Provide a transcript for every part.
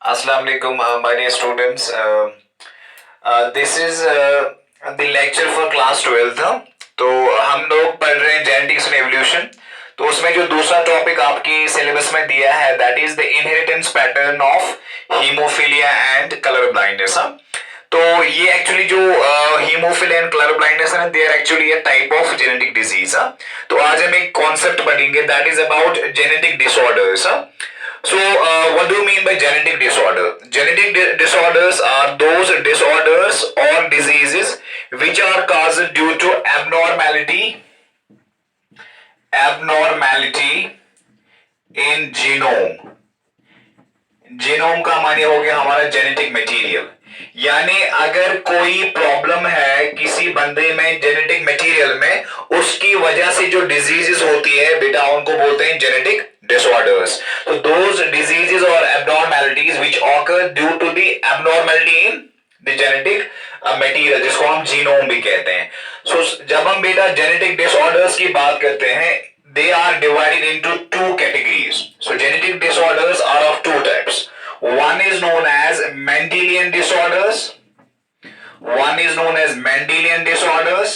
Assalamu alaikum, my dear students. This is the lecture for class 12th। तो हम लोग पढ़ रहे हैं जेनेटिक्स एंड एवोल्यूशन। तो उसमें जो दूसरा टॉपिक आपकी सिलेबस में दिया है that is the inheritance pattern of haemophilia and colour blindness. तो ये एक्चुअली जो हीमोफीलिया एंड कलर ब्लाइंडनेस है, they are actually a type of genetic disease. तो आज हम एक कॉन्सेप्ट पढ़ेंगे that is about genetic disorders. So, what do you mean by genetic disorder? Genetic disorders are those disorders or diseases which are caused due to abnormality in genome। Genome का माने हो गया हमारा जेनेटिक मटेरियल, यानी अगर कोई problem है किसी बंदे में जेनेटिक मटेरियल में, उसकी वजह से जो डिजीजेस होती है बेटा उनको बोलते हैं जेनेटिक डिसऑर्डर्स। तो दोज डिजीजेस और abnormalities which occur due to the abnormality in the genetic material, जिसको हम जीनोम भी कहते हैं। सो जब हम बेटा जेनेटिक डिसऑर्डर्स की बात करते हैं, they are divided into two categories. So genetic disorders are of two types. One is known as Mendelian disorders. One is known as Mendelian disorders.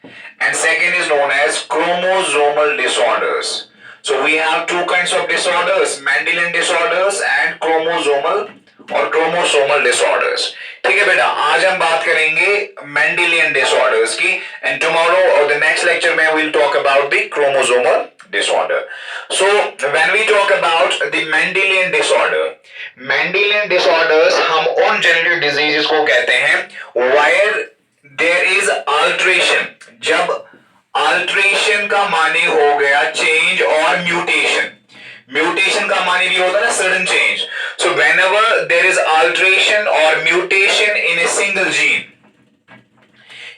And second is known as chromosomal disorders. So we have two kinds of disorders, Mendelian disorders and chromosomal disorders. ठीक है बेटा, आज हम बात करेंगे Mendelian disorders की, and tomorrow और the next lecture में will talk about the chromosomal disorder. So when we talk about the Mendelian disorders हम उन जेनेटिक डिजीजेस को कहते हैं वायर देयर इज अल्टरेशन। जब अल्टरेशन का माने हो गया चेंज और म्यूटेशन, म्यूटेशन का माने भी होता है ना sudden change. So whenever there is alteration और mutation in a single gene,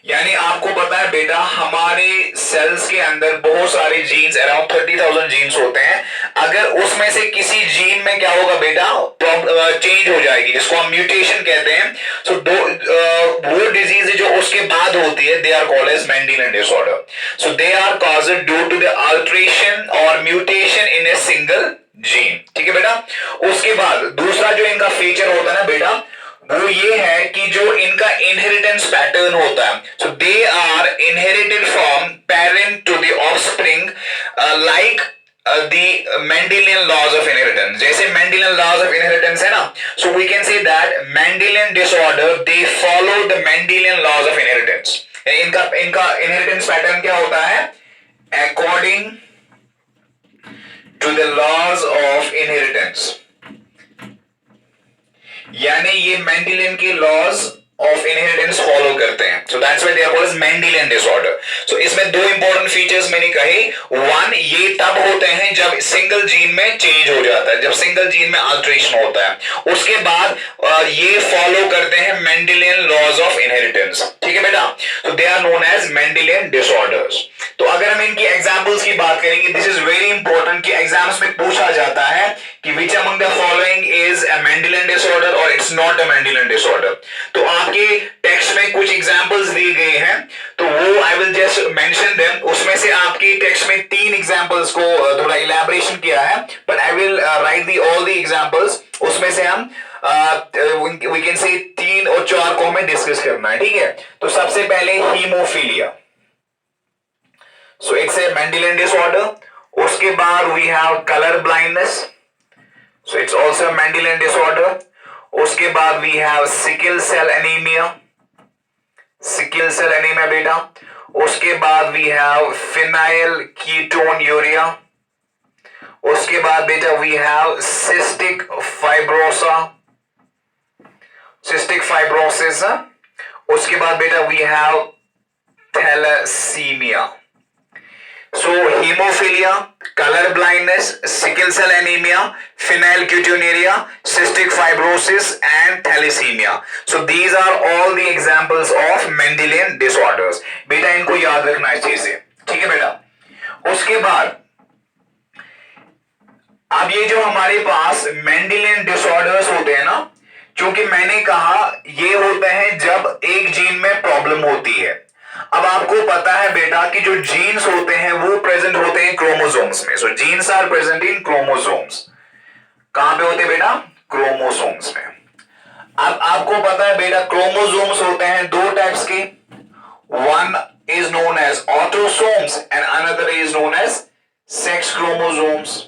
यानी आपको पता है बेटा हमारे सेल्स के अंदर बहुत सारे जीन्स, अराउंड 30,000 जीन्स होते हैं। अगर उसमें से किसी जीन में क्या होगा बेटा, चेंज हो जाएगी, जिसको हम म्यूटेशन कहते हैं। सो वो डिजीज जो उसके बाद होती है they are called as Mendelian disorder. So they are caused due to the alteration और mutation in a single gene. ठीक है बेटा। उसके बाद दूसरा जो इनका फीचर होता है ना बेटा, वो ये है कि जो इनका इनहेरिटेंस पैटर्न होता है, so they are inherited from parent to the offspring like the Mendelian laws of inheritance. जैसे मेंडेलियन लॉज ऑफ इनहेरिटेंस है ना, so we can say that Mendelian disorder they follow the Mendelian laws of inheritance. इनका inheritance pattern क्या होता है, according to the laws of inheritance, यानी ये Mendelian के लॉज ऑफ इनहेरिटेंस फॉलो करते हैं। So that's why they are called as Mendelian disorder. So इसमें दो इंपॉर्टेंट फीचर्स मैंने कहे, वन ये तब होते हैं जब सिंगल जीन में चेंज हो जाता है, जब सिंगल जीन में अल्टरेशन होता है। उसके बाद ये फॉलो करते हैं मेंडेलियन लॉज ऑफ इनहेरिटेंस। ठीक है बेटा। So they are known as Mendelian disorders. तो अगर हम इनकी एग्जांपल्स की बात करेंगे, दिस इज वेरी इंपॉर्टेंट कि एग्जाम्स में पूछा जाता है कि which among the following is a Mendelian disorder और it's not a Mendelian disorder. तो आपके टेक्स्ट में कुछ एग्जांपल्स दिए गए हैं, तो वो I will just mention them. उसमें से आपके टेक्स्ट में 3 एग्जांपल्स को थोड़ा इलैबोरेशन किया है, but I will write the all the examples. उसमें से हम वी कैन से 3 और 4 को हमें डिस्कस करना है। ठीक है। तो सबसे पहले haemophilia, so it's a Mendelian disorder. उसके बाद we have colour blindness, so it's also a Mendelian disorder. उसके बाद we have sickle cell anaemia, sickle cell anaemia बेटा। उसके बाद we have phenylketonuria. उसके बाद बेटा we have cystic fibrosa, cystic fibrosis. उसके बाद बेटा we have thalassaemia. So hemophilia, color blindness, sickle cell anemia, phenylketonuria, cystic fibrosis and thalassemia. So these are all the examples of Mendelian disorders. बेटा इनको याद रखना इस चीज से। ठीक है बेटा। उसके बाद अब ये जो हमारे पास Mendelian disorders होते हैं ना, क्योंकि मैंने कहा ये होते हैं जब एक जीन में प्रॉब्लम होती है। अब आपको पता है बेटा कि जो जीन्स होते हैं वो प्रेजेंट होते हैं क्रोमोसोम्स में। So genes are present in chromosomes. कहां पे होते हैं बेटा, क्रोमोसोम्स में। अब आपको पता है बेटा क्रोमोसोम्स होते हैं दो टाइप्स के, one is known as autosomes and another is known as sex chromosomes.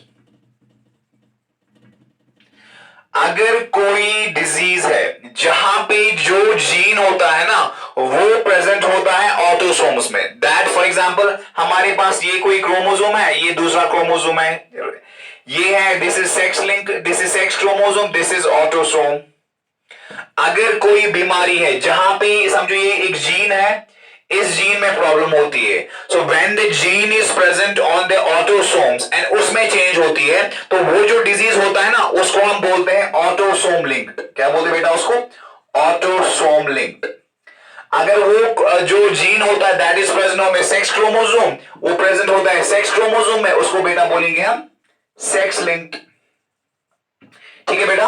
अगर कोई डिजीज है जहां पे जो जीन होता है ना वो प्रेजेंट होता है ऑटोसोम्स में, दैट फॉर एग्जांपल हमारे पास ये कोई क्रोमोसोम है, ये दूसरा क्रोमोसोम है, ये है, this is sex link, this is sex chromosome, this is autosome. अगर कोई बीमारी है जहां पे समझो ये एक जीन है, इस जीन में प्रॉब्लम होती है, so when the gene is present on the autosomes and उसमें चेंज होती है, तो वो जो डिजीज होता है ना उसको हम बोलते हैं ऑटोसोम लिंक्ड। क्या बोलते हैं बेटा उसको? Autosome linked. अगर वो जो जीन होता है that is present on sex chromosome, वो प्रेजेंट होता है सेक्स क्रोमोसोम में, उसको बेटा बोलेंगे हम सेक्स लिंक्ड। ठीक है बेटा।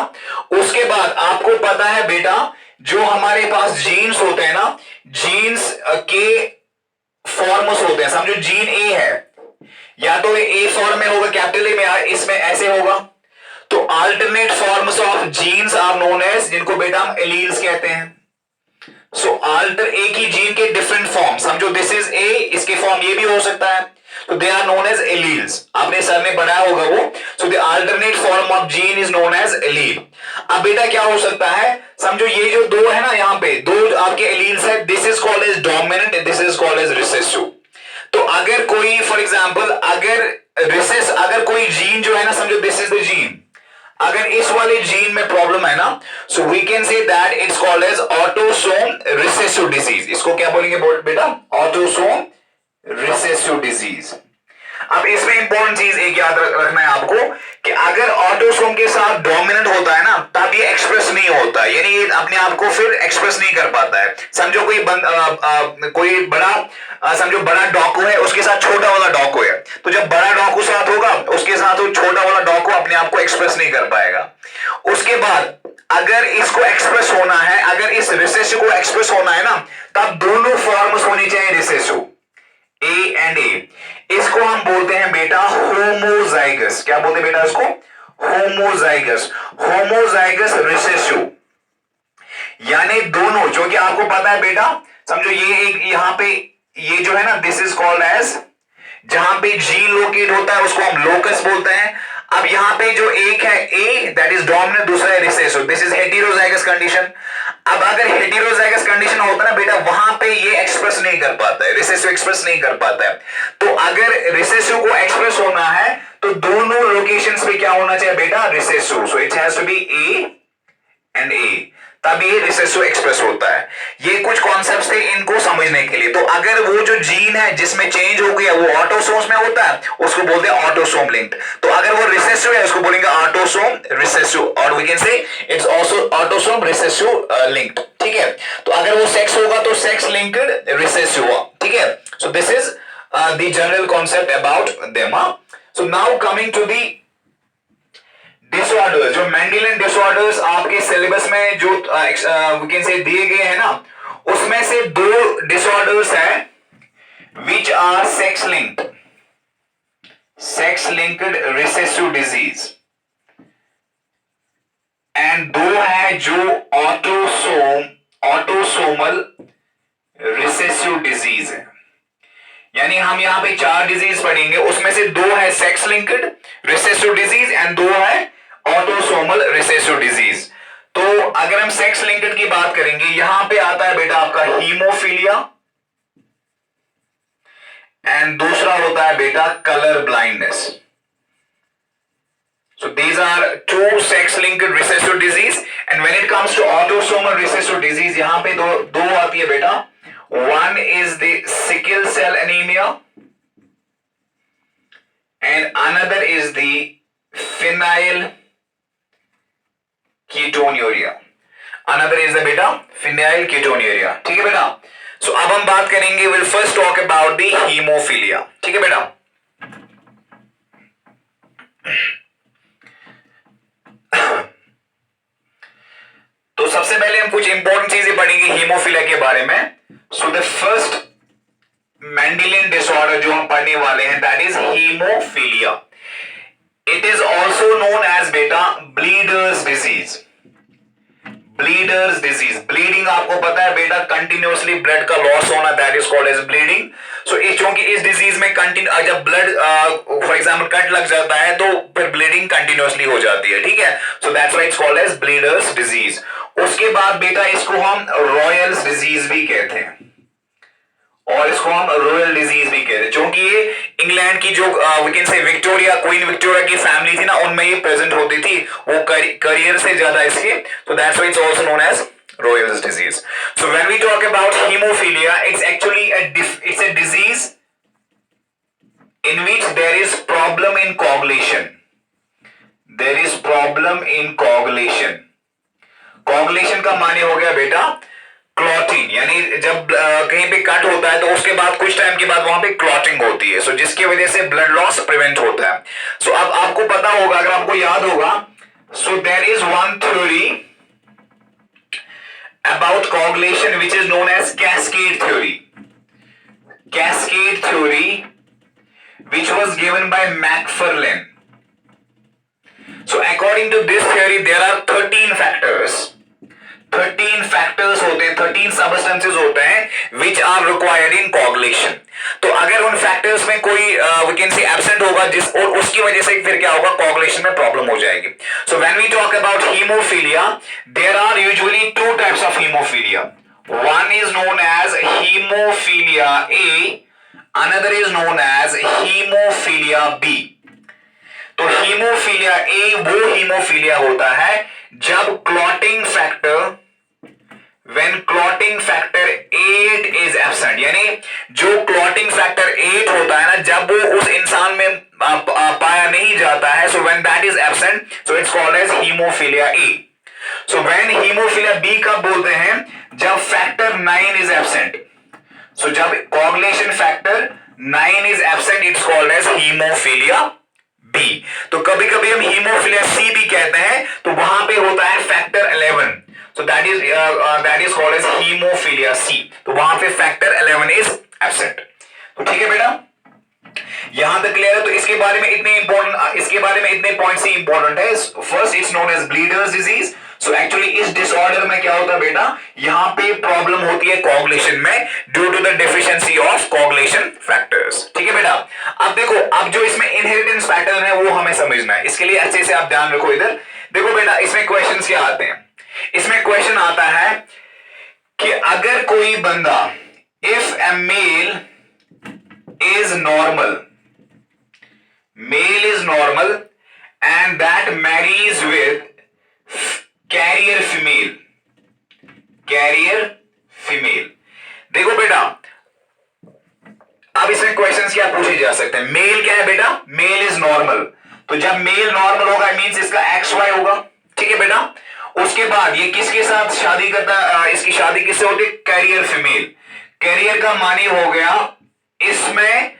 उसके बाद आपको पता है बेटा जो हमारे पास जीन्स होते हैं ना, जीन्स के फॉर्म्स होते हैं। समझो जीन ए है, या तो ए फॉर्म में होगा कैपिटल ए में, इसमें ऐसे होगा, तो alternate forms of genes are known as, जिनको बेटा हम एलील्स कहते हैं। सो अल्टर ए की जीन के डिफरेंट फॉर्म, समझो दिस इज ए, इसके फॉर्म ये भी हो सकता है, तो they are known as alleles. आपने सर में पढ़ाया होगा वो। So the alternate form of gene is known as allele. अब बेटा क्या हो सकता है, समझो ये जो दो है ना, यहां पे दो आपके एलील्स है, this is called as dominant, this is called as recessive. तो अगर कोई फॉर एग्जांपल अगर कोई जीन जो है ना, समझो दिस इज द जीन, अगर इस वाले जीन में प्रॉब्लम है ना, so we can say that it's called as autosome recessive disease. इसको क्या बोलेंगे बेटा? Autosome recessive disease. अब इसमें इंपॉर्टेंट चीज एक याद रखना है आपको कि अगर ऑटोसोम के साथ डोमिनेंट होता है ना, तब ये एक्सप्रेस नहीं होता, यानी ये अपने आप को फिर एक्सप्रेस नहीं कर पाता है। समझो कोई बड़ा समझो बड़ा डॉकू है, उसके साथ छोटा वाला डॉकू है, तो जब बड़ा डॉकू साथ होगा उसके साथ वो छोटा वाला डॉकू अपने आप को एक्सप्रेस नहीं कर पाएगा। उसके बाद अगर इसको एक्सप्रेस होना है, अगर इस रिसेसिव को एक्सप्रेस होना है ना, तब दोनों फॉर्म्स होनी चाहिए रिसेसिव, ए एंड ए। इसको हम बोलते हैं बेटा होमोजाइगस। क्या बोलते हैं बेटा इसको? Homozygous, homozygous recessive. यानी दोनों, जो कि आपको पता है बेटा, समझो ये एक यहां पे ये जो है ना, दिस इज कॉल्ड एज, जहां पे जीन लोकेट होता है उसको हम लोकस बोलते हैं। अब यहां पे जो एक है ए दैट इज डोमिनेंट, दूसरा है recessive, this is heterozygous condition. अब अगर हेटेरोजाइगस कंडीशन होता है ना बेटा, वहां पे ये एक्सप्रेस नहीं कर पाता है, रिसेसिव एक्सप्रेस नहीं कर पाता है। तो अगर रिसेसिव को एक्सप्रेस होना है तो दोनों लोकेशंस पे क्या होना चाहिए बेटा? Recessive. So it has to be A and A, तब ये रिसेसिव एक्सप्रेस होता है। ये कुछ कॉन्सेप्ट्स थे इनको समझने के लिए। तो अगर वो जो जीन है जिसमें चेंज हो गया वो ऑटोसोम्स में होता है, उसको बोलते हैं ऑटोसोम लिंक्ड। तो अगर वो रिसेसिव है उसको बोलेंगे ऑटोसोम रिसेसिव, और we can say it's also autosome recessive linked. ठीक है। तो अगर वो सेक्स होगा तो सेक्स लिंक्ड रिसेसिव। ठीक है। So this is the general concept about them. So now coming to the disorders, जो मेंडेलियन डिसऑर्डर्स आपके सिलेबस में जो वी कैन से दिए गए हैं ना, उसमें से दो डिसऑर्डर्स हैं which are sex linked recessive disease, and दो है जो ऑटोसोमल रिसेसिव डिजीज है। यानी हम यहां पे चार डिजीज पढ़ेंगे, उसमें से दो है sex linked recessive disease and दो है ऑटोसोमल रिसेसिव डिजीज। तो अगर हम सेक्स लिंक्ड की बात करेंगे, यहां पे आता है बेटा आपका हीमोफीलिया, एंड दूसरा होता है बेटा colour blindness. So these are two sex-linked recessive disease, and when it comes to autosomal recessive disease, यहां पे दो आती है बेटा। One is the sickle cell anemia, and another is the phenyl ketonuria. Another is the बेटा phenyl ketonuria। ठीक है बेटा। So अब हम बात करेंगे, we'll first talk about the hemophilia। ठीक है बेटा। तो सबसे पहले हम कुछ इंपॉर्टेंट चीजें पढ़ेंगे हीमोफीलिया के बारे में। So the first Mendelian disorder जो हम पढ़ने वाले हैं that is haemophilia. It it is also known as बेटा bleeders disease. Bleeders disease, bleeding आपको पता है बेटा, कंटिन्यूअसली ब्लड का लॉस होना, that is called as bleeding. So चूंकि इस डिजीज में जब ब्लड फॉर एग्जांपल कट लग जाता है तो फिर ब्लीडिंग कंटिन्यूअसली हो जाती है, ठीक है। So that's why it's called as bleeders disease. उसके बाद बेटा इसको हम रॉयल्स डिजीज भी कहते हैं, और इसको हम रॉयल डिजीज भी कहते हैं, क्योंकि ये इंग्लैंड की जो we can say Victoria, queen Victoria की फैमिली थी ना, उनमें ये प्रेजेंट होती थी, वो करियर से ज्यादा इसके, so that's why it's also known as Royal's disease. So when we talk about hemophilia, it's actually it's a disease in which there is problem in coagulation. There is problem in coagulation. Coagulation का माने हो गया बेटा clotting, यानी जब कहीं पे cut होता है तो उसके बाद कुछ टाइम के बाद वहां पे क्लॉटिंग होती है, सो जिसकी वजह से ब्लड लॉस प्रिवेंट होता है। सो अब आपको पता होगा, अगर आपको याद होगा, so there is one theory about coagulation which is known as cascade theory. Cascade theory which was given by Macfarlane. So according to this theory there are 13 factors. 13 factors होते हैं, 13 सबस्टेंसेस होते हैं विच आर रिक्वायर्ड इन कोagulation। तो अगर उन factors में कोई we can से एब्सेंट होगा जिस और उसकी वजह से फिर क्या होगा, कोagulation में प्रॉब्लम हो जाएगी। So when we talk about haemophilia, there are usually two types of haemophilia. One is known as haemophilia A, another is known as haemophilia B. तो हीमोफीलिया ए वो हीमोफीलिया होता है जब clotting factor, when clotting factor 8 is absent, यानी जो clotting factor 8 होता है ना, जब वो उस इंसान में पाया नहीं जाता है, so when that is absent, so it's called as hemophilia A. So when hemophilia B कब बोलते हैं, जब फैक्टर 9 is absent. So जब coagulation factor 9 is absent, it's called as hemophilia B. तो कभी कभी हम हीमोफीलिया C भी कहते हैं, तो वहां पे होता है factor 11, so that is called as hemophilia C. तो वहां पे फैक्टर 11 is absent. तो ठीक है बेटा, यहां तक क्लियर है। तो इसके बारे में इतने पॉइंट्स ही इंपॉर्टेंट है। First it's known as bleeders disease. So actually इस डिसऑर्डर में क्या होता है बेटा, यहां पे प्रॉब्लम होती है कोagulation में due to the deficiency of coagulation factors. ठीक है बेटा, अब देखो, अब जो इसमें इनहेरिटेंस पैटर्न है वो हमें समझना है, इसके लिए अच्छे से आप ध्यान रखो। इधर देखो बेटा, इसमें क्वेश्चंस क्या आते हैं, इसमें क्वेश्चन आता है कि अगर कोई बंदा, if a male is normal and that marries with carrier female। देखो बेटा, अब इसमें क्वेश्चंस क्या पूछे जा सकते हैं। मेल क्या है बेटा, मेल इज नॉर्मल, तो जब मेल नॉर्मल होगा मींस इसका XY होगा। ठीक है बेटा, उसके बाद ये किसके साथ शादी करता, इसकी शादी किससे होती है, कैरियर फीमेल। कैरियर का मानी हो गया इसमें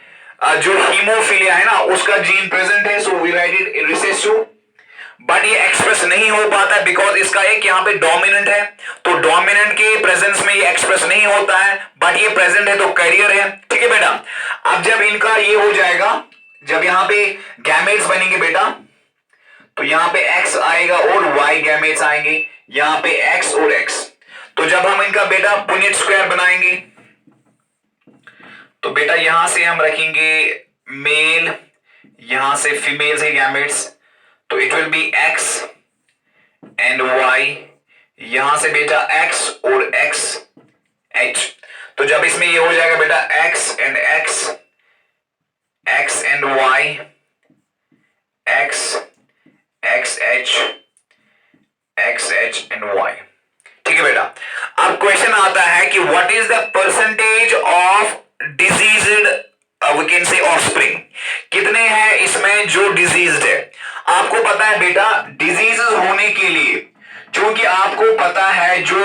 जो हीमोफीलिया है ना उसका जीन प्रेजेंट है, so we write it recessive, but ये एक्सप्रेस नहीं हो पाता बिकॉज इसका एक यहाँ पे डोमिनेंट है, तो डोमिनेंट के प्रेजेंस में ये एक्सप्रेस नहीं होता है, बट ये प्रेजेंट है तो कैरियर है। ठीक है बेटा, अब जब इनका ये हो जाएगा, जब यहाँ पे गैमेट्स बनेंगे बेटा, तो यहाँ पे X आएगा और Y गैमेट्स आएंगे, यहाँ पे X और X। तो जब हम इनका बेटा पुनेट स्क्वायर बनाएंगे, तो बेटा यहां से हम रखेंगे मेल, यहां से फीमेल से गैमेट्स, तो it will be X and Y, यहां से बेटा X और X H। तो जब इसमें ये हो जाएगा बेटा X and X, X and Y, X X H, X H and Y। ठीक है बेटा, अब क्वेश्चन आता है कि what is the percentage of diseased we can say offspring, कितने हैं इसमें जो डिजीज्ड है। आपको पता है बेटा, डिजीजेस होने के लिए, क्योंकि आपको पता है जो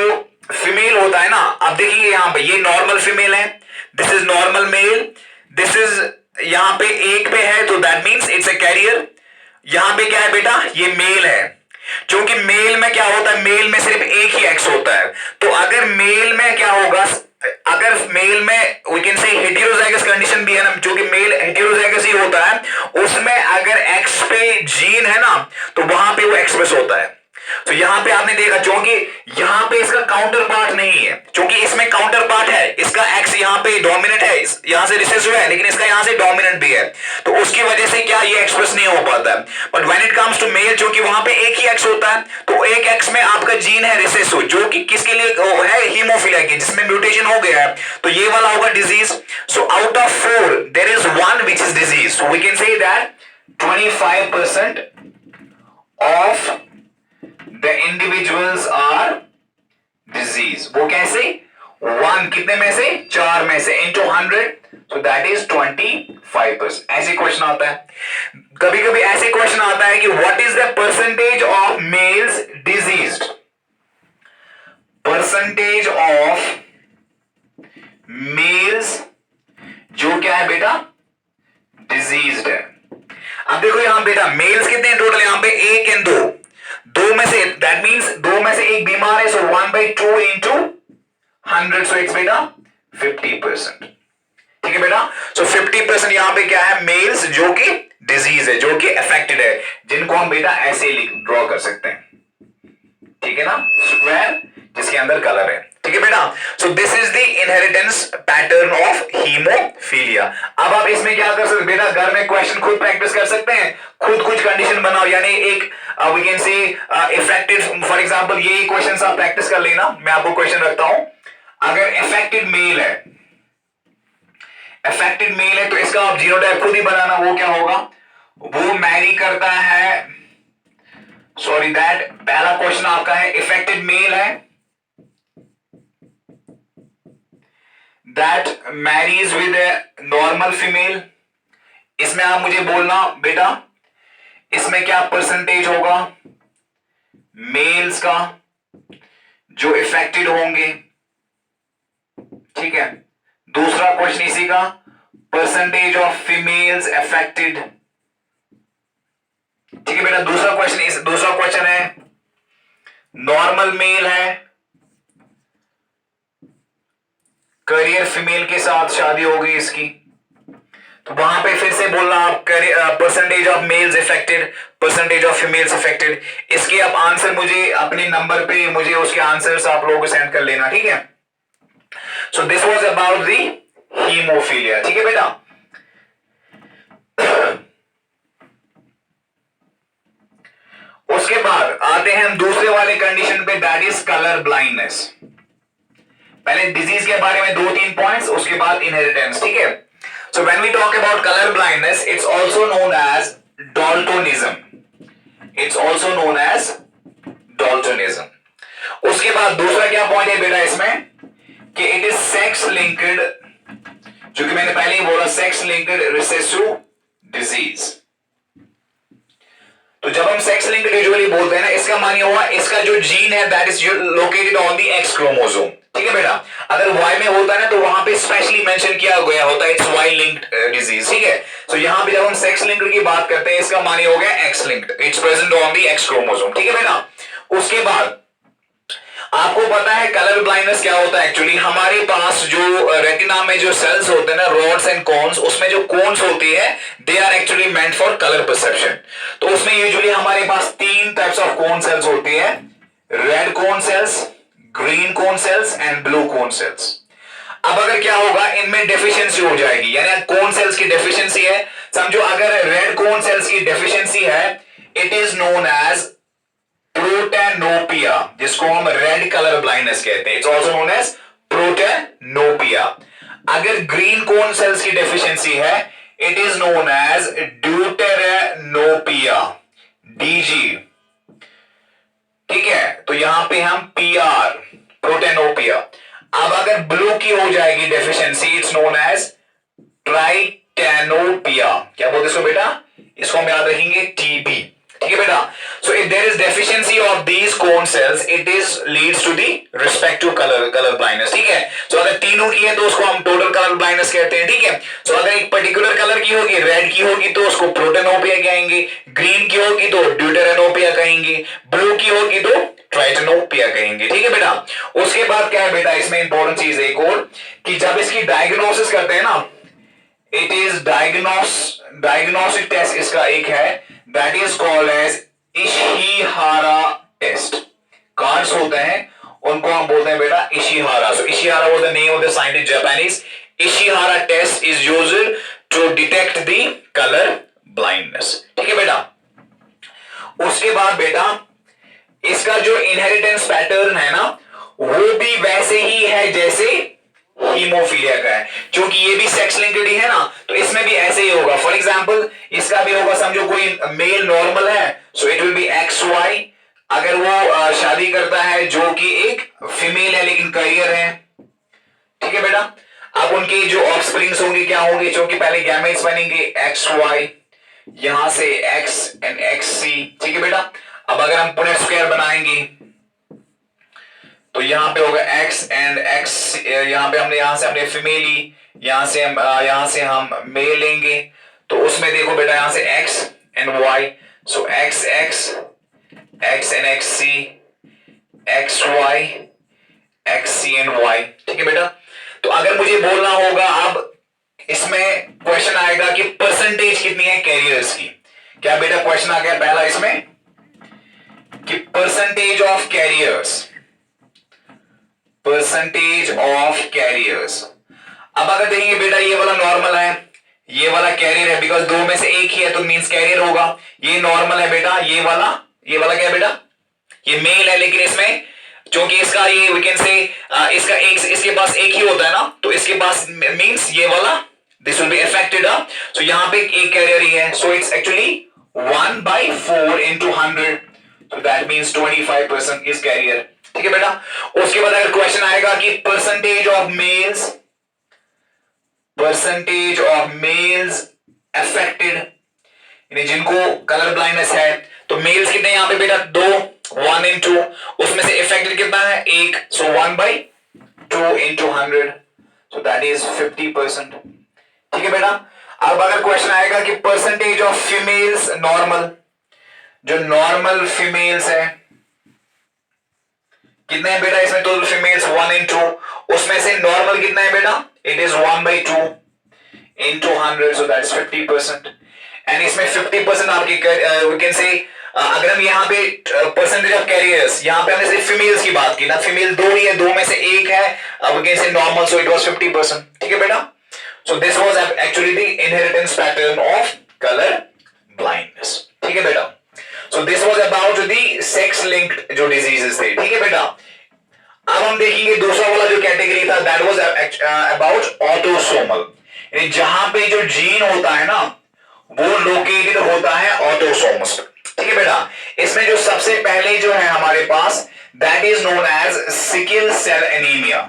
फीमेल होता है ना, अब देखिए यहां पे ये नॉर्मल फीमेल है, this is normal male, this is यहां पे एक पे है, तो that means it's a carrier. यहां पे क्या है बेटा, ये मेल है, क्योंकि मेल में क्या होता है, मेल में सिर्फ एक ही एक्स होता है, तो अगर मेल में क्या होगा, अगर मेल में we can say heterozygous condition भी है ना, जो कि मेल हेटेरोजाइगस ही होता है, उसमें अगर एक्स पे जीन है ना तो वहां पे वो एक्सप्रेस होता है। तो यहां पे आपने देखा, क्योंकि यहां पे इसका काउंटर पार्ट नहीं है, क्योंकि इसमें काउंटर पार्ट है, इसका एक्स यहां पे डोमिनेंट है, यहां से रिसेसिव है, लेकिन इसका यहां से डोमिनेंट भी है, तो उसकी वजह से क्या ये एक्सप्रेस नहीं हो पाता है। But when it comes to male, जो कि वहां पे एक ही एक्स होता है, तो एक एक्स में आपका जीन है रिसेसिव, जो कि किसके लिए है, हीमोफीलिया के, जिसमें म्यूटेशन हो गया है, तो ये वाला होगा disease. So out of 4 there is 1 which is disease, so we can say that 25% of the individuals are disease। वो कैसे, 1 कितने में से, 4 में से into 100, so that is 25%। ऐसे क्वेश्चन आता है, कभी कभी ऐसे क्वेश्चन आता है कि what is the percentage of males diseased, percentage of males जो क्या है बेटा, diseased है। अब देखो यहां बेटा मेल्स कितने हैं टोटल, यहां पे 1 एंड 2 में से, दैट मींस 2 में से एक बीमार है, सो 1/2 इंटू 100, सो इट्स बेटा 50%। ठीक है बेटा, सो 50% यहां पे क्या है, मेल्स जो कि डिजीज है, जो कि अफेक्टेड है, जिनको हम बेटा ऐसे ड्रॉ कर सकते हैं। ठीक है ना, स्क्वायर जिसके अंदर कलर है। ठीक है बेटा, so this is the inheritance pattern of haemophilia. अब आप इसमें क्या कर सकते बेटा, घर में क्वेश्चन खुद प्रैक्टिस कर सकते हैं, खुद कुछ कंडीशन बनाओ, यानी एक we can say affected, for example ये क्वेश्चन आप प्रैक्टिस कर लेना। मैं आपको क्वेश्चन रखता हूं, अगर अफेक्टेड मेल है, अफेक्टेड मेल है, तो इसका आप जीनोटाइप खुद ही बनाना। वो क्या होगा, वो मैरी करता है, सॉरी दैट पहला क्वेश्चन आपका है, इफेक्टेड मेल है that marries with normal female. इसमें आप मुझे बोलना बेटा, इसमें क्या परसेंटेज होगा मेल्स का जो इफेक्टेड होंगे। ठीक है, दूसरा क्वेश्चन इसी का, परसेंटेज ऑफ फीमेल्स अफेक्टेड। ठीक है बेटा, दूसरा क्वेश्चन है नॉर्मल मेल है, करियर फीमेल के साथ शादी होगी इसकी, तो वहां पे फिर से बोलना आप percentage of males affected, percentage of females affected. इसके आप आंसर मुझे अपने नंबर पे मुझे उसके आंसर्स आप लोगों को सेंड कर लेना। ठीक है, so this was about the haemophilia. ठीक है बेटा, उसके बाद आते हैं हम दूसरे वाले कंडीशन पे, दैट इज कलर ब्लाइंडनेस। पहले डिजीज के बारे में 2-3 पॉइंट्स, उसके बाद इनहेरिटेंस। ठीक है, so when we talk about colour blindness, it's also known as daltonism, it's also known as daltonism. उसके बाद दूसरा क्या पॉइंट है बेटा इसमें, कि इट इज सेक्स लिंक्ड, जो कि मैंने पहले ही बोला, सेक्स लिंक्ड रिसेसिव डिजीज। तो जब हम सेक्स लिंक्ड यूजुअली बोलते हैं ना, इसका मानिए हुआ इसका जो जीन है that is located on the x chromosome. ठीक है बेटा, अगर वाई में होता है ना तो वहां पे स्पेशली मेंशन किया गया होता है, इट्स वाई लिंक्ड डिजीज। ठीक है, तो यहां पे जब हम सेक्स लिंक्ड की बात करते हैं, इसका मानिए हो गया x linked, it's present on the x chromosome. ठीक है बेटा, उसके बाद आपको पता है कलर ब्लाइंडनेस क्या होता है। एक्चुअली हमारे पास जो रेटिना में जो सेल्स होते हैं ना, रॉड्स एंड कोन्स, उसमें जो कोन्स होती है they are actually meant for colour perception. तो उसमें यूजुअली हमारे पास 3 टाइप्स ऑफ कोन सेल्स होती है, red cone cells, green cone cells and blue cone cells. अब अगर क्या होगा, इनमें डेफिशिएंसी हो जाएगी, यानी कोन सेल्स की डेफिशिएंसी है, समझो अगर रेड कोन सेल्स की डेफिशिएंसी है, it is known as protanopia, जिसको हम रेड कलर ब्लाइंडनेस कहते हैं, it's also known as protanopia. अगर ग्रीन कोन सेल्स की डेफिशिएंसी है, it is known as deuteranopia, DG. ठीक है, तो यहां पे हम पीआर, प्रोटेनोपिया। अब अगर ब्लू की हो जाएगी डेफिशिएंसी, इट्स नोन एज ट्राइटेनोपिया। क्या बोलते इसको बेटा, इसको हम याद रखेंगे टीबी। ठीक है बेटा, so if there is deficiency of these cone cells, it is leads to the respective colour blindness. ठीक है, सो अगर तीनों की है तो उसको हम टोटल कलर ब्लाइंडनेस कहते हैं। ठीक है, सो अगर एक पर्टिकुलर कलर की होगी, रेड की होगी तो उसको प्रोटेनोपिया कहेंगे, ग्रीन की होगी तो ड्यूटेरेनोपिया कहेंगे, ब्लू की होगी तो ट्राइटेनोपिया कहेंगे, ठीक है बेटा। उसके बाद क्या है बेटा, इसमें इंपॉर्टेंट चीज है एक और, कि जब इसकी डायग्नोसिस करते हैं ना, इट इज डायग्नोस्टिक टेस्ट इसका एक है, that is called as Ishihara test. Cards होते हैं उनको हम बोलते हैं बेटा Ishihara. So Ishihara was the name of the scientist Japanese. Ishihara test is used to detect the colour blindness, ठीक है बेटा। उसके बाद बेटा इसका जो इनहेरिटेंस पैटर्न है ना, वो भी वैसे ही है जैसे हीमोफीलिया का है, क्योंकि ये भी सेक्स लिंक्ड ही है ना, तो इसमें भी ऐसे ही होगा। फॉर एग्जांपल इसका भी होगा, समझो कोई मेल नॉर्मल है, so it will be XY। अगर वो शादी करता है जो कि एक फीमेल है लेकिन करियर है, ठीक है बेटा, अब उनके जो ऑफस्प्रिंग्स होंगे क्या होंगे, क्योंकि पहले गैमेट्स बनेंगे XY, यहां से X एंड XC, ठीक है बेटा। अब अगर हम पुनेट स्क्वायर बनाएंगे तो यहां पे होगा X एंड X, यहां पे हमने फीमेल ली, यहां से हम मेल लेंगे, तो उसमें देखो बेटा यहां से X and Y, so X and XC, XY, XC and Y, ठीक है बेटा। तो अगर मुझे बोलना होगा, अब इसमें क्वेश्चन आएगा कि परसेंटेज कितनी है कैरियर्स की। क्या बेटा क्वेश्चन आ गया पहला इसमें कि percentage of carriers, percentage of carriers. अब अगर देखेंगे बेटा ये वाला नॉर्मल है, ये वाला कैरियर है, बिकॉज दो में से एक ही है तो मींस कैरियर होगा। ये नॉर्मल है बेटा, ये वाला क्या है बेटा, ये मेल है, लेकिन इसमें क्योंकि इसका ये वी कैन से इसका एक इसके पास एक ही होता है ना, तो इसके पास मींस ये वाला दिस विल बी अफेक्टेड। सो यहां पे एक कैरियर ही है, so it's actually 1/4 into 100, so that means 25% is carrier, ठीक है बेटा। उसके बाद अगर क्वेश्चन आएगा कि परसेंटेज ऑफ मेल्स अफेक्टेड, यानी जिनको कलर ब्लाइंडनेस है, तो मेल्स कितने यहां पे बेटा 2, 1 in 2, उसमें से अफेक्टेड कितना है 1, सो 1/2 into 100, so that is 50%, ठीक है बेटा। अब अगर क्वेश्चन आएगा कि परसेंटेज ऑफ फीमेल्स नॉर्मल, जो नॉर्मल फीमेल्स है कितने हैं बेटा, इसमें टोटल फीमेल्स 1 in 2, उसमें से नॉर्मल कितना है बेटा, it is 1/2 into 100, so that's 50%। And इसमें 50% आपकी वी कैन से, अगर हम यहाँ पे परसेंटेज ऑफ कैरियर्स, यहाँ पे हमने सिर्फ फीमेल्स की बात की ना, फीमेल 2 ही है, 2 में से एक है, we can say normal, so it was 50%, ठीक है बेटा। So this was actually the inheritance pattern of colour blindness, ठीक है बेटा। So this was about the sex linked जो डिजीजेस थे, ठीक है बेटा। अब हम देखेंगे दूसरा वाला जो कैटेगरी था, दैट वाज अबाउट ऑटोसोमल, यानी जहां पे जो जीन होता है ना वो लोकेटेड होता है ऑटोसोमस पे, ठीक है बेटा। इसमें जो सबसे पहले जो है हमारे पास, that is known as sickle cell anaemia,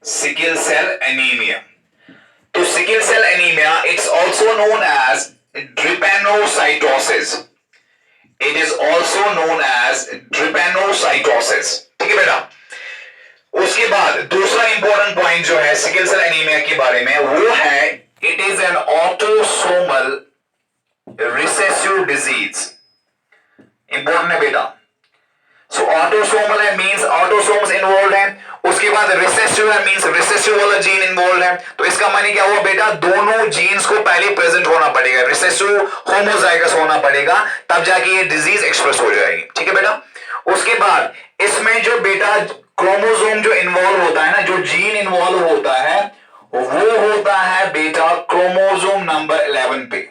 sickle cell anaemia. तो sickle cell anaemia it's also known as drepanocytosis, it is also known as drepanocytosis, ठीक है बेटा। उसके बाद दूसरा इंपॉर्टेंट पॉइंट जो है सिकल सेल एनीमिया के बारे में, वो है it is an autosomal recessive disease, important है बेटा। सो ऑटोसोमल है मींस ऑटोसोम्स इन्वॉल्व है, उसके बाद रिसेसिव है मींस रिसेसिव वाला जीन इन्वॉल्व है। तो इसका माने क्या हुआ बेटा, दोनों जीन्स को पहले प्रेजेंट होना पड़ेगा, रिसेसिव होमोजाइगस होना पड़ेगा, तब जाके ये डिजीज एक्सप्रेस हो जाएगी, ठीक है बेटा। उसके बाद इसमें जो बेटा क्रोमोसोम जो इन्वॉल्व होता है ना, जो जीन इन्वॉल्व होता है वो होता है बेटा क्रोमोसोम नंबर 11 पे।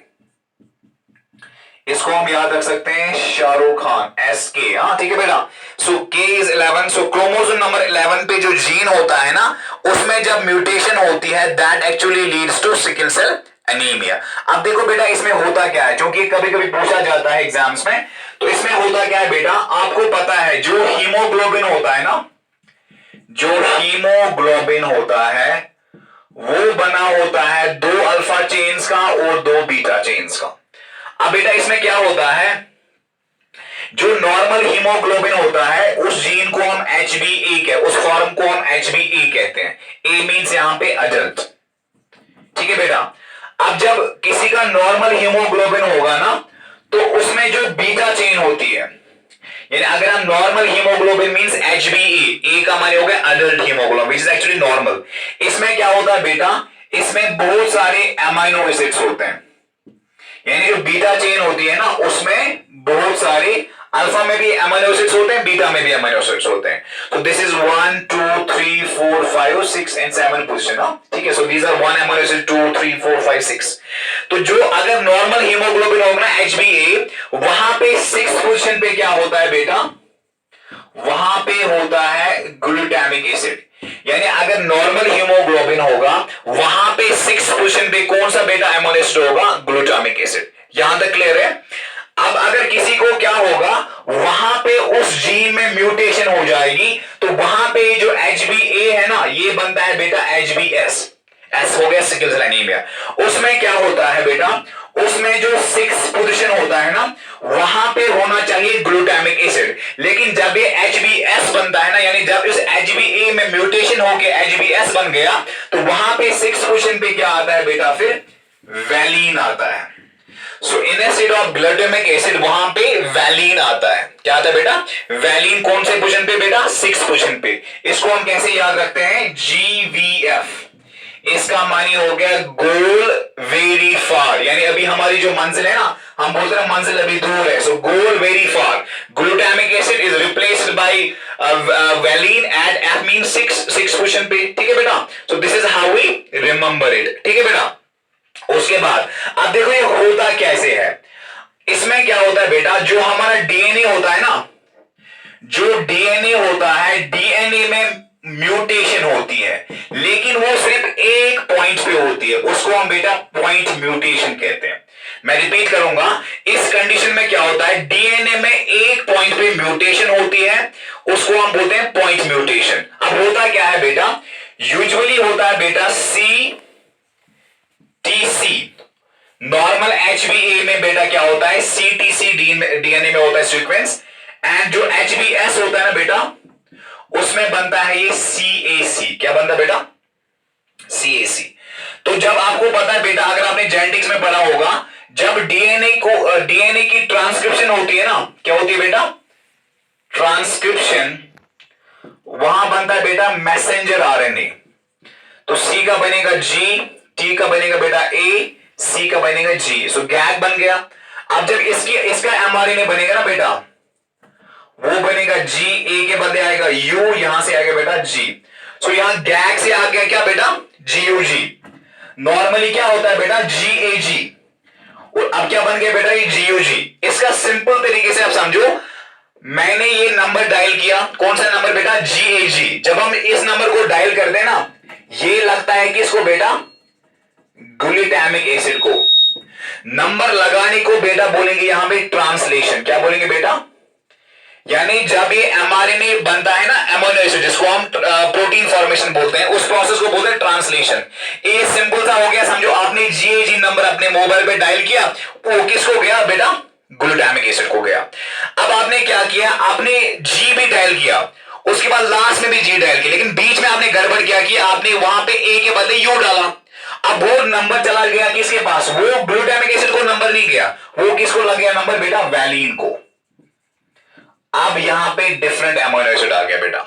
इसको हम याद रख सकते हैं शाहरुख खान, SK, हाँ ठीक है बेटा। सो K is 11, so chromosome number 11 पे जो जीन होता है ना, उसमें जब म्यूटेशन होती है that actually leads to sickle cell anaemia. अब देखो बेटा इसमें होता क्या है, क्योंकि कभी कभी पूछा जाता है एग्जाम्स में, तो इसमें होता क्या है बेटा, आपको पता है जो हीमोग्लोबिन होता है ना, जो हीमोग्लोबिन होता है वो बना होता है 2 अल्फा चेन्स का और 2 बीटा चेन्स का। अब बेटा इसमें क्या होता है, जो नॉर्मल हीमोग्लोबिन होता है उस जीन को हम HbA कहते, उस फॉर्म को हम HbA कहते हैं। A मींस यहां पे अडल्ट, ठीक है बेटा। अब जब किसी का नॉर्मल हीमोग्लोबिन होगा ना, तो उसमें जो बीटा चेन होती है, यानी अगर हम नॉर्मल हीमोग्लोबिन मींस HbA, ए का माने हो गया adult haemoglobin which is actually normal. इसमें क्या होता है बेटा, इसमें बहुत सारे अमाइनो एसिड्स होते हैं, यानी जो बीटा चेन होती है ना उसमें बहुत सारे, अल्फा में भी अमीनो एसिड्स होते हैं, बीटा में भी अमीनो एसिड्स होते हैं। तो दिस इज 1 2 3 4 5 6 एंड 7 पोजीशन, ठीक है। So these are 1 amino acid 2 3 4 5 6। तो जो अगर नॉर्मल हीमोग्लोबिन होगा ना HbA, वहां पे 6 पोजीशन पे क्या होता है बेटा, वहां पे होता है ग्लूटामिक एसिड। यानी अगर नॉर्मल हीमोग्लोबिन होगा वहां पे 6 पोजीशन पे कौन सा बेटा अमीनो एसिड होगा, ग्लूटामिक एसिड। यहां तक क्लियर है। अब अगर किसी को क्या होगा, वहां पे उस जीन में म्यूटेशन हो जाएगी, तो वहां पे जो HbA है ना ये बनता है बेटा HbS, एस हो गया सिकल सेल एनीमिया। उसमें क्या होता है बेटा, उसमें जो 6 पोजीशन होता है ना वहां पे होना चाहिए ग्लूटामिक एसिड, लेकिन जब ये HbS बनता है ना, यानी जब इस HbA में म्यूटेशन होके HbS बन गया, तो वहां पे 6 पोजीशन पे क्या आता है बेटा, फिर वैलीन आता है। So instead of glutamic acid वहां पे वैलीन आता है। क्या आता है बेटा, वैलीन कौन से पोजीशन पे बेटा, 6 पोजीशन पे। इसको हम कैसे याद रखते हैं, GVF। इसका मानी हो गया गोल वेरी फार, यानी अभी हमारी जो मंजिल है ना, हम बोलते हैं मंजिल अभी दूर है, so goal very far. Glutamic acid is replaced by valine at F means 6 position पे, ठीक है बेटा। So this is how we remember it, ठीक है बेटा। उसके बाद अब देखो ये होता कैसे है, इसमें क्या होता है बेटा, जो हमारा डीएनए होता है ना, जो डीएनए होता है, डीएनए में म्यूटेशन होती है, लेकिन वो सिर्फ एक पॉइंट पे होती है, उसको हम बेटा पॉइंट म्यूटेशन कहते हैं। मैं रिपीट करूंगा, इस कंडीशन में क्या होता है, डीएनए में एक पॉइंट पे म्यूटेशन होती है, उसको हम बोलते हैं पॉइंट म्यूटेशन। अब होता क्या है बेटा, यूजुअली होता है बेटा CTC, नॉर्मल HbA में बेटा क्या होता है, CTC डीएनए में होता है सीक्वेंस, एंड जो HbS होता है ना बेटा, उसमें बनता है ये CAC। क्या बनता है बेटा, CAC। तो जब आपको पता है बेटा, अगर आपने जेनेटिक्स में पढ़ा होगा, जब डीएनए की ट्रांसक्रिप्शन होती है ना, क्या होती है बेटा, ट्रांसक्रिप्शन, वहां बनता है बेटा मैसेंजर आरएनए। तो C का बनेगा G, T का बनेगा बेटा A, C का बनेगा G, सो गैप बन गया। अब जब इसका mRNA बनेगा ना बेटा, वो बनेगा G, A के बदले आएगा U, यहां से आएगा बेटा G। सो यहां गैग से आ गया क्या बेटा, GUG। नॉर्मली क्या होता है बेटा, GAG, और अब क्या बन गया बेटा, ये GUG। इसका सिंपल तरीके से आप समझो, मैंने ये नंबर डायल किया, कौन सा नंबर बेटा, GAG। जब हम इस नंबर को डायल करते हैं ना, ये लगता है कि इसको बेटा ग्लूटामिक एसिड को, नंबर लगाने को बेटा बोलेंगे यहां पे ट्रांसलेशन। क्या बोलेंगे बेटा, यानी जब ये mRNA बनता है ना, अमीनो एसिड जिसको हम प्रोटीन फॉर्मेशन बोलते हैं, उस प्रोसेस को बोलते हैं ट्रांसलेशन। ये सिंपल सा हो गया, समझो आपने GAG नंबर अपने मोबाइल पे डायल किया, वो किसको गया बेटा, ग्लूटामिक एसिड को गया। अब आपने क्या किया, आपने G भी डायल किया, उसके बाद लास्ट में भी G डायल किया, लेकिन बीच में आपने गड़बड़ क्या किया, आपने वहां पे A के बदले U डाला। अब वो नंबर चला गया किसके पास, वो ग्लूटामिक एसिड को नंबर नहीं गया, वो किसको लग गया नंबर बेटा, वैलीन को। अब यहां पे डिफरेंट अमीनो एसिड आ गया बेटा,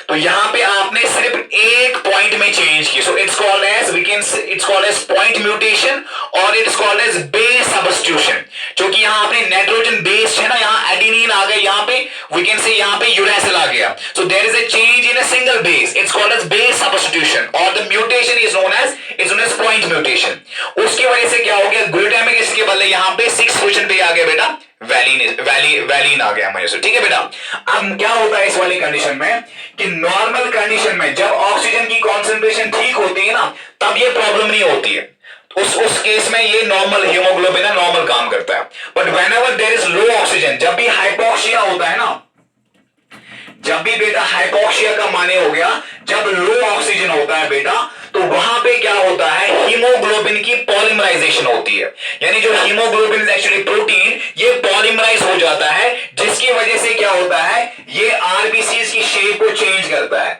तो यहां पे आपने सिर्फ एक पॉइंट में चेंज की, so it's called as it's called as point mutation, और it's called as base substitution. क्योंकि यहां आपने नाइट्रोजन बेस है ना, यहां एडेनिन आ गया, यहां पे वी कैन से यहां पे यूरेसिल आ गया, so there is a change in a single base, it's called as base substitution, और the mutation is known as point mutation. उसकी वजह से क्या हो गया, ग्लूटामिक एसिड के बदले यहां पे 6 पोजीशन पे आ गया बेटा वैलीन आ गया, ठीक है बेटा। अब क्या होता है इस वाली कंडीशन में, कि नॉर्मल कंडीशन में जब ऑक्सीजन की कॉन्सेंट्रेशन ठीक होती है ना, तब ये प्रॉब्लम नहीं होती है, उस केस में ये नॉर्मल हीमोग्लोबिन है, नॉर्मल काम करता है। But whenever there is low oxygen, जब भी हाइपोक्सिया होता है ना, जब भी बेटा हाइपोक्सिया का माने हो गया, जब लो ऑक्सीजन होता है बेटा, तो वहां पे क्या होता है, हीमोग्लोबिन की पॉलीमराइजेशन होती है, यानी जो हीमोग्लोबिन इज एक्चुअली प्रोटीन, ये पॉलीमराइज हो जाता है, जिसकी वजह से क्या होता है, ये आरबीसीज की शेप को चेंज करता है,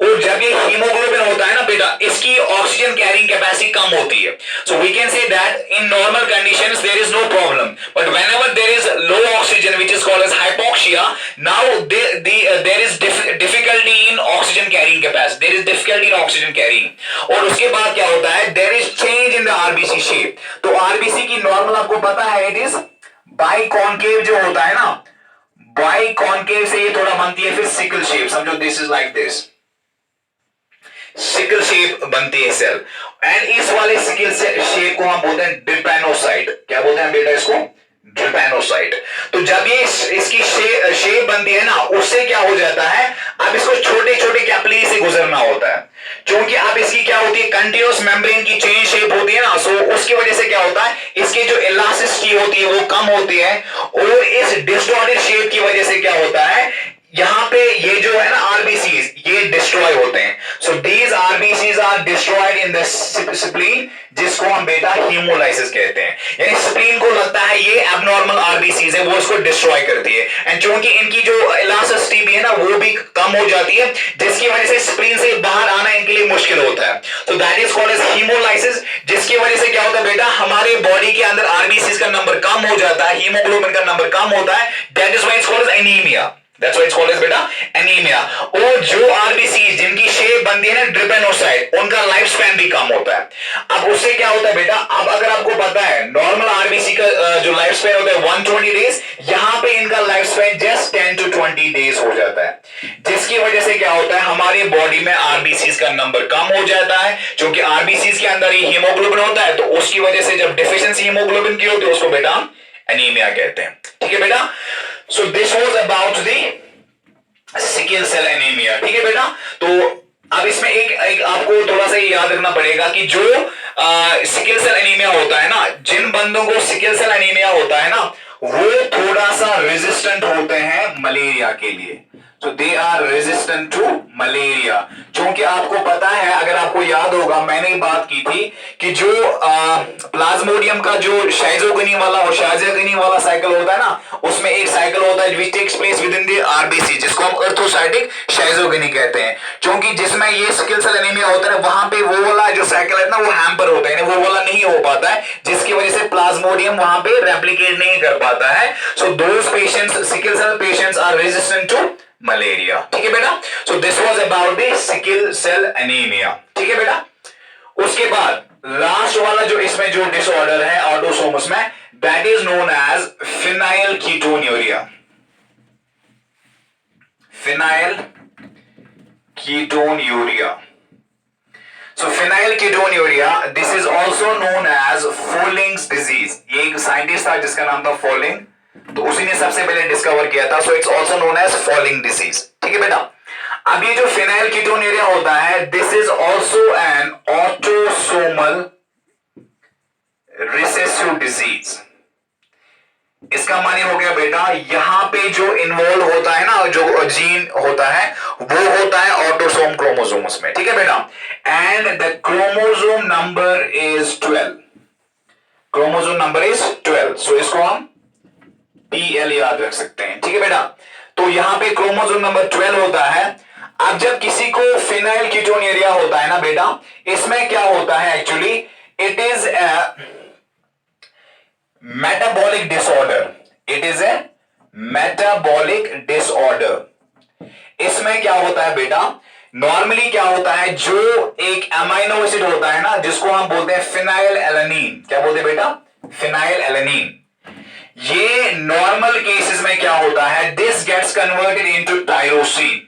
और जब ये हीमोग्लोबिन होता है ना बेटा, इसकी ऑक्सीजन कैरिंग कैपेसिटी कम होती है. So we can say that in normal conditions there is no problem, but whenever there is low oxygen which is called as hypoxia, now there is difficulty in oxygen carrying capacity, there is difficulty in oxygen carrying. और उसके बाद क्या होता है, there is change in the RBC shape. तो RBC की normal आपको पता है इट इज बाइकॉन्केव जो होता है ना, बाइकॉन्केव से ये थोड़ा बनती है फिर सिकल शेप. समझो this is like this, sickle shape बनती है सेल. एंड इस वाले सिकल शेप को हम बोलते हैं ड्रिपेनोसाइट. क्या बोलते हैं बेटा इसको? ड्रिपेनोसाइट. तो जब ये इसकी शेप बनती है ना, उससे क्या हो जाता है, अब इसको छोटे छोटे कैपिलरी से गुजरना होता है. क्योंकि अब इसकी क्या होती है, कंटिन्यूअस मेम्ब्रेन की चेन शेप होती है ना, सो उसकी वजह से क्या होता है, इसकी जो इलास्टिसिटी होती है वो कम होती है. और इस डिस्टॉर्टेड शेप की वजह से क्या होता है, यहां पे ये जो है ना आरबीसीज, ये डिस्ट्रॉय होते हैं. So these RBCs are destroyed in the spleen, जिसको हम बेटा हीमोलाइसिस कहते हैं. यानी स्प्लीन को लगता है ये एबनॉर्मल आरबीसीज है, वो इसको डिस्ट्रॉय करती है. एंड क्योंकि इनकी जो इलास्टिसिटी भी है ना वो भी कम हो जाती है, जिसकी वजह से स्प्लीन से बाहर आना इनके लिए मुश्किल होता है. तो that is called as haemolysis, जिसकी वजह से क्या होता है बेटा, हमारे बॉडी के अंदर आरबीसीज का नंबर कम हो जाता है, हीमोग्लोबिन का नंबर कम होता है. That is why it's called as anaemia. That's why it's called as बेटा एनीमिया. और जो आरबीसी जिनकी शेप बनती है ना ड्रिपेनोसाइट, उनका लाइफ स्पैन भी कम होता है. अब उससे क्या होता है बेटा, अब अगर आपको पता है नॉर्मल आरबीसी का जो लाइफ स्पैन होता है 120 डेज, यहां पे इनका life span just 10 to 20 days हो जाता है. जिसकी वजह से क्या होता है, हमारी बॉडी में आरबीसी का नंबर कम हो जाता है. क्योंकि आरबीसी के अंदर ही हीमोग्लोबिन होता है, तो उसकी वजह से जब डिफिशियंसी हीमोग्लोबिन की होती है उसको बेटा एनीमिया कहते हैं. ठीक है बेटा. So this was about the sickle cell anaemia. ठीक है बेटा. तो अब इसमें एक आपको थोड़ा सा याद रखना पड़ेगा कि जो सिकल सेल एनीमिया होता है ना, जिन बंदों को सिकल सेल एनीमिया होता है ना, वो थोड़ा सा रेजिस्टेंट होते हैं मलेरिया के लिए. तो they are resistant to malaria. क्योंकि आपको पता है, अगर आपको याद होगा, मैंने बात की थी कि जो प्लाज्मोडियम का जो शाइजोगनी वाला और शाइजोगनी वाला साइकिल होता है ना, उसमें एक साइकिल होता है which takes place within the RBC, जिसको हम अर्थोसाइटिक शाइजोगनी कहते हैं. क्योंकि जिसमें ये सिकल सेल एनीमिया होता है, वहां पे वो वाला जो साइकिल है ना वो हैम्पर होता है, वो वाला नहीं हो पाता है, जिसकी वजह से प्लाज्मोडियम वहां पे रेप्लिकेट नहीं कर पाता है. So those patients, sickle cell patients are resistant to malaria. ठीक है बेटा. So this was about the sickle cell anaemia. ठीक है बेटा. उसके बाद लास्ट वाला जो इसमें जो डिसऑर्डर है ऑटोसोमस में, that is known as phenylketonuria. Phenylketonuria. So phenylketonuria, this is also known as Fowling's disease. ये एक साइंटिस्ट था जिसका नाम था फॉलिंग, तो उसी ने सबसे पहले डिस्कवर किया था. So it's also known as falling disease. ठीक है बेटा. अब ये जो phenylketonuria होता है, this is also an autosomal recessive disease. इसका माने हो गया बेटा, यहां पे जो इन्वॉल्व होता है ना, जो जीन होता है वो होता है ऑटोसोम क्रोमोसोम्स में. ठीक है बेटा. And the chromosome number is 12. Chromosome number is 12. सो इसको हम PL याद रख सकते हैं. ठीक है बेटा. तो यहां पे क्रोमोसोम नंबर 12 होता है. अब जब किसी को फिनाइलकीटोन्यूरिया होता है ना बेटा, इसमें क्या होता है actually, it is metabolic disorder. It is a metabolic disorder. इसमें क्या होता है बेटा, नॉर्मली क्या होता है, जो एक अमाइनो एसिड होता है ना, जिसको हम बोलते हैं फिनाइल एलेनिन. क्या बोलते हैं बेटा? Phenylalanine. ये नॉर्मल केसेस में क्या होता है, this gets converted into tyrosine.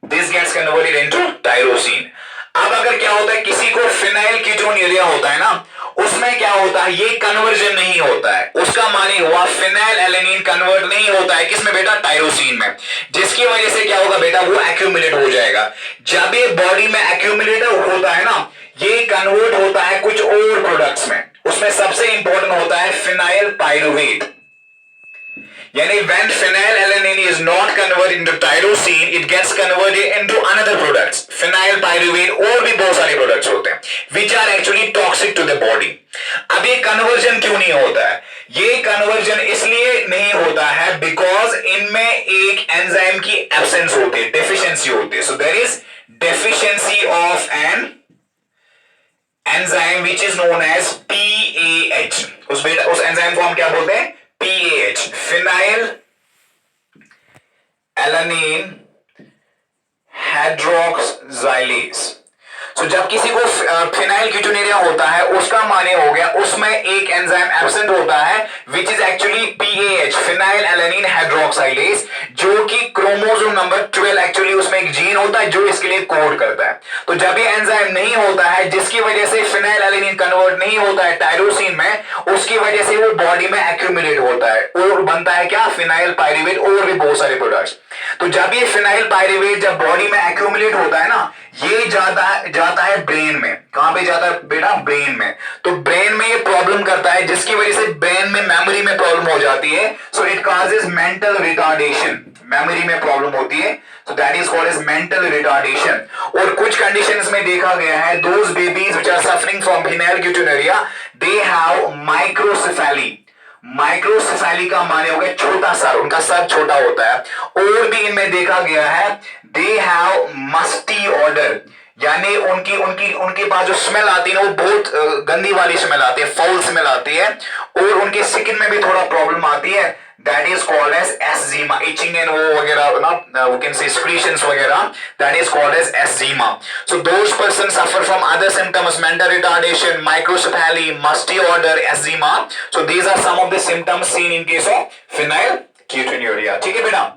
This gets converted into tyrosine. अब अगर क्या होता है, किसी को फिनाइलकीटोन्यूरिया होता है ना, उसमें क्या होता है, ये कन्वर्जन नहीं होता है. उसका माने हुआ फिनाइल एलेनिन कन्वर्ट नहीं होता है किसमें बेटा? टायरोसिन में. जिसकी वजह से क्या होगा बेटा, वो एक्यूमुलेट हो जाएगा. जब ये बॉडी में एक्यूमुलेट होता है ना, ये कन्वर्ट होता है कुछ और प्रोडक्ट्स में. उसमें सबसे इंपॉर्टेंट होता है फिनाइल पाइरुवेट. यानी when phenylalanine is not converted into tyrosine, it gets converted into another products. Phenyl pyruvate और भी बहुत सारे प्रोडक्ट्स होते हैं which are actually toxic to the body. अब ये कन्वर्जन क्यों नहीं होता है, ये कन्वर्जन इसलिए नहीं होता है बिकॉज इनमें एक एंजाइम की एब्सेंस होती है, डेफिशिएंसी होती है. So there is deficiency of an enzyme which is known as PAH. उस एंजाइम को हम क्या बोलते हैं? PAH, phenylalanine hydroxylase. तो जब किसी को फिनाइल कीटोनुरिया होता है उसका माने हो गया उसमें एक एंजाइम एब्सेंट होता है which is actually PAH, phenylalanine hydroxylase, जो कि क्रोमोसोम नंबर 12 एक्चुअली उसमें एक जीन होता है जो इसके लिए कोड करता है. तो जब ये एंजाइम नहीं होता है जिसकी वजह से फिनाइल एलानीन कन्वर्ट नहीं होता है टायरोसिन में, उसकी वजह से वो बॉडी में एक्यूमुलेट होता है और बनता है क्या? फिनाइल पाइरुवेट और भी बहुत सारे प्रोडक्ट्स. तो जब ये फिनाइल पाइरुवेट जब बॉडी में एक्यूमुलेट होता है ना, ये जाता है ब्रेन में. कहां पे जाता है बेटा? ब्रेन में. तो ब्रेन में ये प्रॉब्लम करता है जिसकी वजह से ब्रेन में मेमोरी में प्रॉब्लम हो जाती है. So it causes mental retardation, memory में प्रॉब्लम होती है. So that is called as mental retardation. और कुछ कंडीशंस में देखा गया है those babies which are suffering from phenylketonuria they have microcephaly. Microcephaly का माने हो गया छोटा सर, उनका सर छोटा होता है. और भी इनमें देखा गया है दे हैव मस्टी ऑर्डर, यानी उनकी उनकी उनके पास जो स्मेल आती है ना वो बहुत गंदी वाली स्मेल आती है, फाउल स्मेल आती है. और उनके स्किन में भी थोड़ा प्रॉब्लम आती है. That is called as eczema, itching and वो वगैरह ना, वी कैन से secretions वगैरह, that is called as eczema. So those person suffer from other symptoms, mental retardation, microcephaly, musty odour, eczema. So these are some of the symptoms seen in case of phenylketonuria. ठीक है बेटा?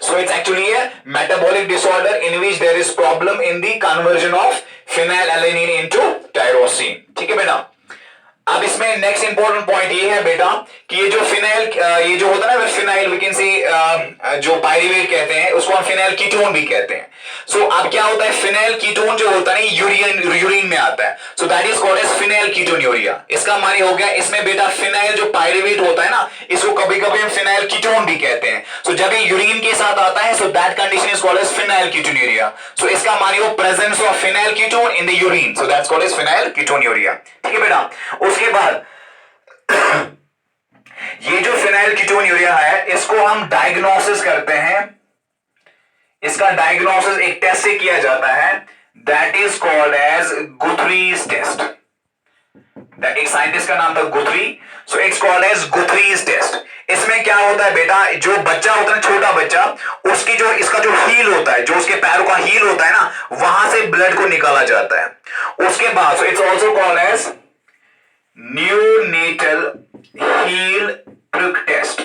So it's actually a metabolic disorder in which there is problem in the conversion of phenylalanine into tyrosine. ठीक है बेटा? अब इसमें next important point ये है बेटा कि ये जो फिनाइल ये जो होता है ना फिनाइल वी कैन से जो पाइरुवेट कहते हैं उसको हम फिनाइल कीटोन भी कहते हैं. सो अब क्या होता है फिनाइल कीटोन जो होता है यूरिन में आता है. So that is called as phenylketonuria. इसका माने हो गया इसमें बेटा फिनाइल जो पाइरुवेट होता है ना इसको कभी कभी हम फिनाइल कीटोन भी कहते हैं. सो जब ये यूरिन के साथ आता है so that condition is called as phenylketonuria. So इसका माने हो presence of phenyl ketone in the urine. So that's called as phenylketonuria. ठीक है बेटा? उसके बाद ये जो फिनाइल कीटोन्यूरिया है इसको हम डायग्नोसिस करते हैं. इसका डायग्नोसिस एक टेस्ट से किया जाता है that is called as Guthrie's test. एक साइंटिस्ट का नाम था Guthrie. So it's called as Guthrie's test. इसमें क्या होता है बेटा जो बच्चा होता है छोटा बच्चा उसकी जो इसका जो हील होता है जो उसके पैरों का हील होता है ना वहां से ब्लड को निकाला जाता है. उसके बाद it's also called as neonatal heel prick test.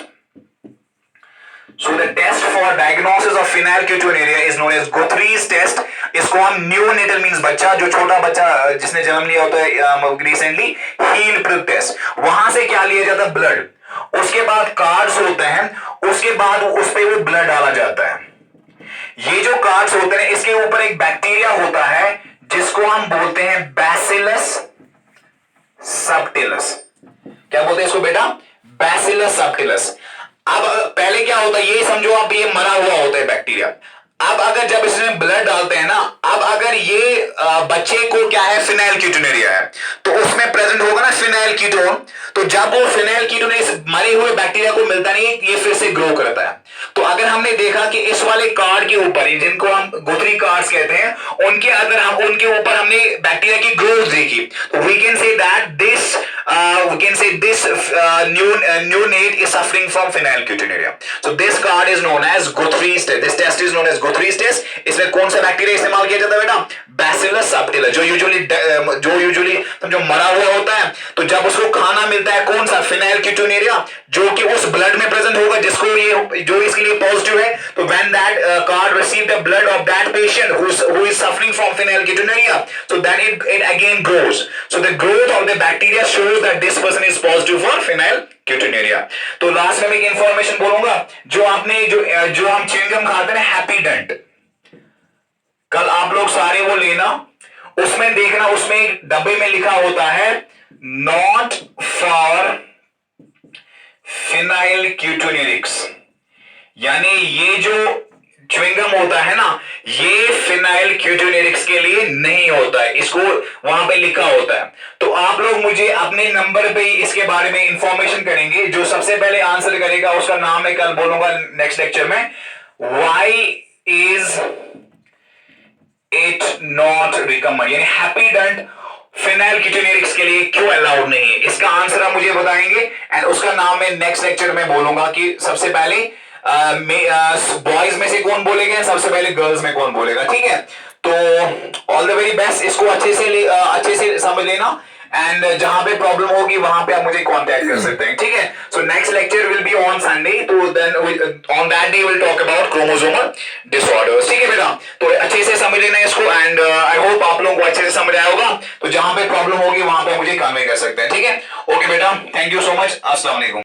So the test for diagnosis of phenylketonuria is known as Guthrie's test. इसको हम neonatal means बच्चा जो छोटा बच्चा जिसने जन्म लिया होता है recently, heel prick test. वहां से क्या लिया जाता है? ब्लड. उसके बाद कार्ड्स होते हैं, उसके बाद उस पे वो ब्लड डाला जाता है. ये जो कार्ड्स होते हैं इसके ऊपर एक बैक्टीरिया होता है जिसको हम बोलते हैं बैसिलस सबटिलस. क्या बोलते हैं इसको बेटा? बैसिलस सबटिलस. अब पहले क्या होता है ये समझो आप ये मरा हुआ होता है बैक्टीरिया. अब अगर जब इसमें ब्लड डालते हैं ना अब अगर ये बच्चे को क्या है फिनाइल कीटोनुरिया है तो उसमें प्रेजेंट होगा ना फिनाइल कीटोन. तो जब वो फिनाइल कीटोन इस मरे हुए बैक्टीरिया को मिलता नहीं ये फिर से ग्रो करता है. तो अगर हमने देखा कि इस वाले कार्ड के ऊपर जिनको हम गुथरी कार्ड्स कहते हैं उनके अंदर हम उनके ऊपर हमने बैक्टीरिया की ग्रोथ देखी तो we can say that this neonate is suffering from phenylketonuria. So this card is known as Guthrie's test. This test is known as Guthrie's test. इसमें कौन सा बैक्टीरिया इस्तेमाल किया जाता है बेटा? Bacillus subtilis जो यूजुअली समझो मरा हुआ होता है. तो जब उसको खाना मिलता है कौन सा? phenylketonuria जो कि उस ब्लड में प्रेजेंट होगा जिसको ये जो इसके लिए पॉजिटिव है. तो when that card received the blood of that patient who is suffering from phenylketonuria, so then it again grows. So the growth of the bacteria shows that this person is positive for phenylketonuria. तो last में एक information बोलूंगा जो आपने जो हम chewing gum खाते हैं हैप्पी डेंट कल आप लोग सारे वो लेना उसमें देखना उसमें एक डब्बे में लिखा होता है नॉट फॉर फिनाइलकेटोनुरिक्स. यानी ये जो च्युइंगम होता है ना, ये फिनाइल क्यूटिनेरिक्स के लिए नहीं होता है, इसको वहां पे लिखा होता है। तो आप लोग मुझे अपने नंबर पे इसके बारे में इंफॉर्मेशन करेंगे, जो सबसे पहले आंसर करेगा उसका नाम मैं कल बोलूंगा नेक्स्ट लेक्चर में। Why is it not recommend, यानी हैप्पीडेंट फिनाइल क्यूटिनेरिक्स के लिए क्यों अलाउड नहीं है, इसका आंसर आप मुझे बताएंगे एंड उसका नाम मैं नेक्स्ट लेक्चर में बोलूंगा कि सबसे पहले बॉयज में से कौन बोलेगा, सबसे पहले गर्ल्स में कौन बोलेगा, ठीक है। तो ऑल द वेरी बेस्ट, इसको अच्छे से समझ लेना एंड जहां पे प्रॉब्लम होगी वहां पे आप मुझे कांटेक्ट कर सकते हैं, ठीक है। So next lecture will be on Sunday, तो then on that day will talk about chromosomal disorders, ठीक है बेटा। तो अच्छे से समझ लेना इसको एंड आई होप आप लोगों को अच्छे से समझ आया होगा। तो जहां पे प्रॉब्लम होगी वहां पे मुझे कन्वे कर सकते हैं, ठीक है। ओके बेटा, थैंक यू सो मच, अस्सलाम वालेकुम।